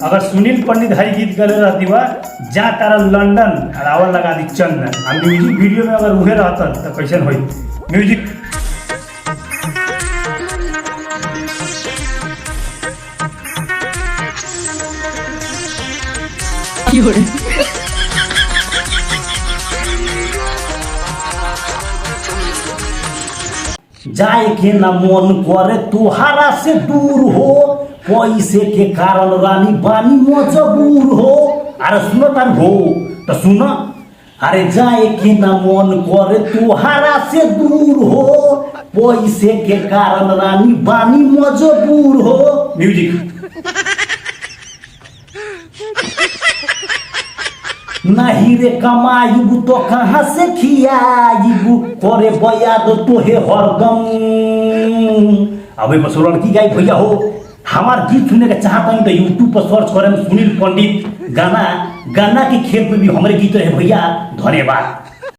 अगर सुनील पंडित हरी गीत गले रहती हुआ जा तारा लंदन रावण लगा दी चंदन आ म्यूजिक वीडियो में अगर उहे रहतन तो कैसन होई म्यूजिक। जाए के न मन करे तुहारा से दूर हो, पैसे के कारण रानी बानी मजबूर हो। अरे सुनो तार हो तो सुनो, अरे जाए के न मन करे तुहारा से दूर हो, पैसे के कारण रानी बानी मजबूर हो। म्यूजिक। नहीं रे कमाईबू तो कहाँ से खियाईबू, करे बयाद तोहे हरदम। अबे बसो लड़की गाय भैया हो, हमार गीत सुनने का चाहता हूँ तो यूट्यूब पर सर्च करें सुनील पंडित गाना के खेत में भी हमारे गीत रहे भैया। धन्यवाद।